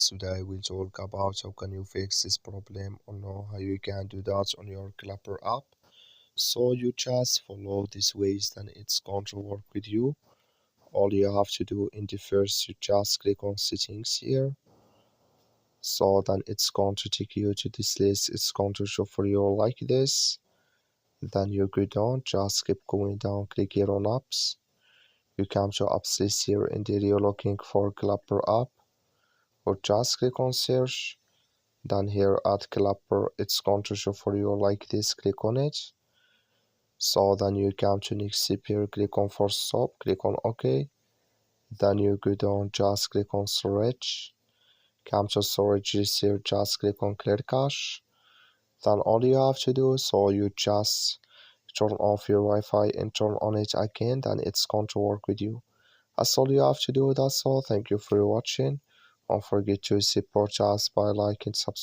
Today we'll talk about how can you fix this problem or know how you can do that on your Clapper app. So you just follow these ways, then it's going to work with you. All you have to do in the first, you just click on settings here. So then it's going to take you to this list. It's going to show for you like this. Then you go down, just keep going down, click here on apps. You come to apps list here and there you're looking for Clapper app, or just click on search. Then here at Clapper, it's going to show for you like this, click on it. So then you come to next step here, click on force stop, click on OK. Then you go down, just click on storage. Come to storage list here, just click on clear cache. Then all you have to do, so you just turn off your Wi-Fi and turn on it again, then it's going to work with you. That's all you have to do, that's all. Thank you for watching. Don't forget to support us by liking, subscribe.